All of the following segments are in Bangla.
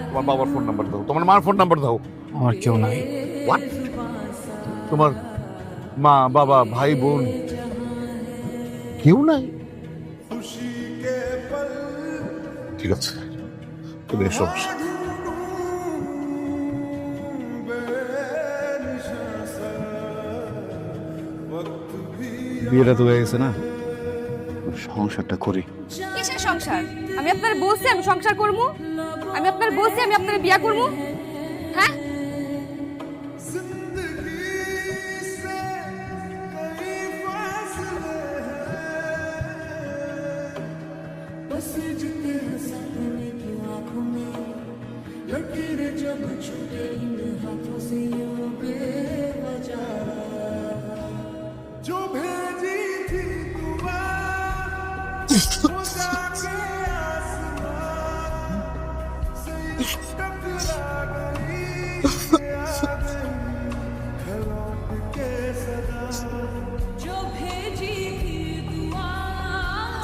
তোমার বাবার ফোন নাম্বার দাও, তোমার মার ফোন নাম্বার দাও। আমার কেউ নাই। হোয়াট? তোমার মা বাবা ভাই বোন কেউ নাই? ঠিক আছে, তুমি এসো। বিয়েটা তো হয়ে গেছে না, সংসারটা করি। কিসের সংসার? আমি আপনার বলছি আমি সংসার করবো, আমি আপনার বলছি আমি আপনার বিয়া করবো। হ্যাঁ,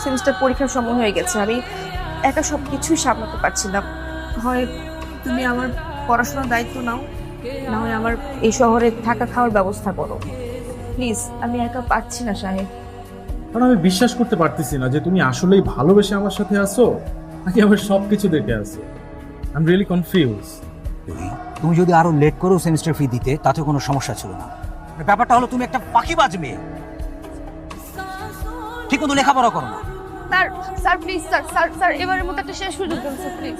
সেমিস্টার পরীক্ষার সময় হয়ে গেছে, আমি একা সবকিছুই সামলাতে পারছি না। হয় তুমি আমার পড়াশোনার দায়িত্ব নাও, না হয় আমার এই শহরে থাকা খাওয়ার ব্যবস্থা করো প্লিজ। আমি একা পারছি না সাহেব। কারণ আমি বিশ্বাস করতে পারতেছি না যে তুমি আসলেই ভালোবেসে আমার সাথে আছো নাকি আমার সবকিছু দেখে আছো। I am really confuse. তুমি যদি আরো লেট করো সেমিস্টার ফি দিতে তাতে কোনো সমস্যা ছিল না। ব্যাপারটা হলো তুমি একটা ফাঁকিবাজ মেয়ে, ঠিক মতো লেখাপড়া করো না। Sir sir please sir sir sir এবারের মতো একটা শেষ সুযোগ দেন স্যার প্লিজ।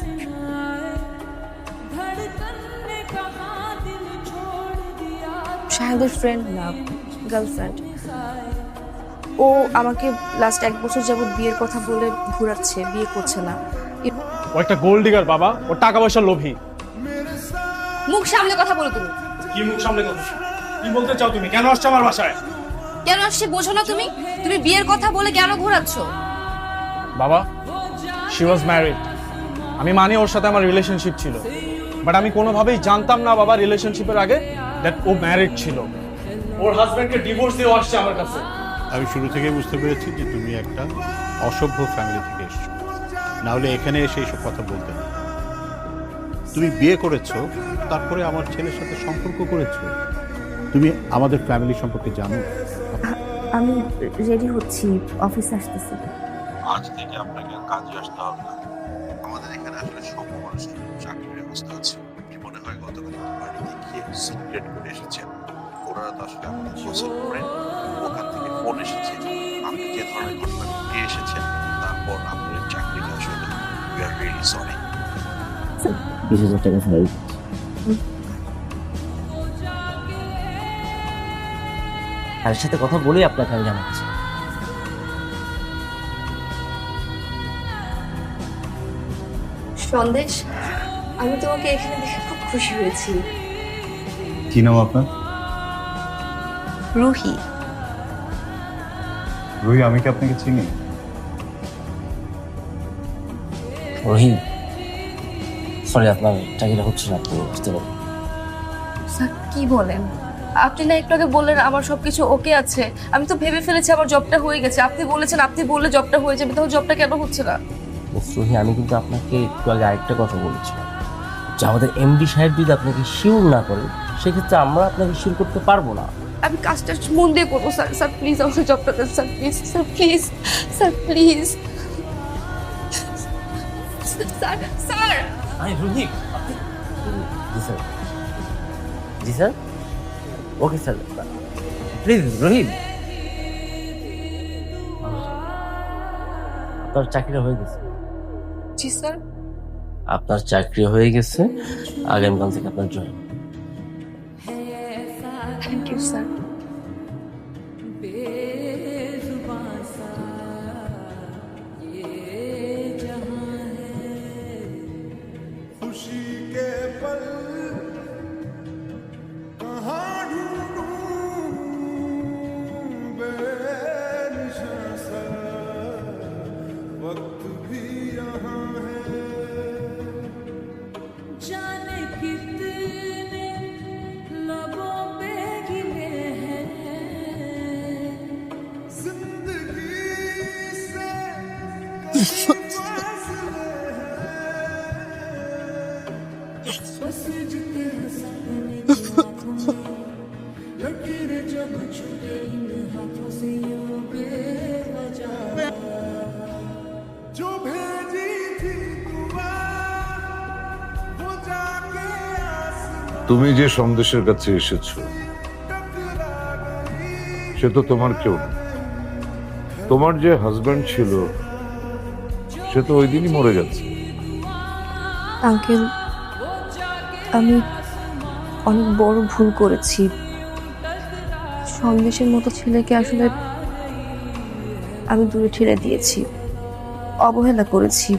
শাহেদের ফ্রেন্ড না, গার্লফ্রেন্ড। ও আমাকে লাস্ট 1 বছর যাবত বিয়ের কথা বলে ঘোরাচ্ছে, বিয়ে করছে না। ও একটা গোল্ড ডিগার বাবা, ও টাকা পয়সার লোভী। মুখ সামনে কথা বলো তুমি। কি মুখ সামনে কথা? কি বলতে চাও তুমি? কেন আসছো আমার বাসায়? কেন আসছে বোঝো না তুমি? তুমি বিয়ের কথা বলে কেন ঘোরাচ্ছ? বাবা, শি ওয়াজ ম্যারিড। আমি মানি ওর সাথে আমার রিলেশনশিপ ছিল, বাট আমি কোনোভাবেই জানতাম না বাবা রিলেশনশিপের আগে দ্যাট ও ম্যারিড ছিল। ওর হাজবেন্ডকে ডিভোর্স দিয়ে আসছে আমার কাছে। আমি শুরু থেকে বুঝতে পেরেছি যে তুমি একটা অসভ্য ফ্যামিলি থেকে এসছো, না হলে এখানে এসে এইসব কথা বলতে না। তুমি বিয়ে করেছো, তারপরে আমার ছেলের সাথে সম্পর্ক করেছো। তুমি আমাদের ফ্যামিলি সম্পর্কে জানো? আমি রেডি হচ্ছি, অফিসে আসতেছি। আজ থেকে আপনাকে কাজে আসতে হবে না। আমাদের এখানে আসলে সব মানুষের চাকরির ব্যবস্থা আছে। কি মনে হয় গতকাল বাড়িতে গিয়ে সিক্রেট করে এসেছেন? ওনারা তো আসলে আমাদের ক্লোজ ফ্রেন্ড। ওখান থেকে ফোন এসেছে, আপনি যে ধরনের ঘটনা ঘটিয়ে এসেছেন, তারপর আপনার চাকরিটা আসলে উই আর রিয়েলি সরি। 20,000 টাকা ফেরত। তার সাথে কথা বলেই আপনাকে আমি জানাচ্ছি। সন্দেশ, আমি তোমাকে এখানে দেখে খুব খুশি হয়েছি। কি নাম আপনার? রুহি। রুহি, আমি কি আপনাকে চিনি? রহিম, সরি আপনার চাকরিটা হচ্ছে না, আপনি বুঝতে পারেন। স্যার কি বলেন? আপনি না একটু আগে বললেন আমার সবকিছু ওকে আছে, আমি তো ভেবে ফেলেছি আমার জবটা হয়ে গেছে। আপনি বলেছেন আপনি বললে জবটা হয়ে যাবে, তাহলে জবটা কেন হচ্ছে না? রহি, আমি কিন্তু আপনাকে একটু আগে আরেকটা কথা বলেছিলাম যে আমাদের এমডি সাহেব যদি আপনাকে শিওর না করে সেক্ষেত্রে আমরা আপনাকে শিওর করতে পারবো না। আমি কাজটা মন দিয়ে করবো স্যার। স্যার প্লিজ আমাকে জবটা দেন sir, please sir, please sir, please sir. Sir আরে রোহিত, জি স্যার, জি sir, okay sir, please Rohit, আপনার চাকরিটা হয়ে গেছে। জি স্যার। আপনার চাকরি হয়ে গেছে, আগামীকাল থেকে আপনার জয়েন। Thank you sir. তুমি যে সন্দেশের কাছে এসেছো সে তো তোমার কেউ না। তোমার যে হাজবেন্ড ছিল সে তো ওই দিনই মরে গেছে। আঙ্কেল, আমি অনেক বড় ভুল করেছি। সন্দেশের মতো ছেলেকে আসলে আমি দূরে ঠেলে দিয়েছি, অবহেলা করেছি।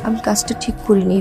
আমি কাজটা ঠিক করিনি।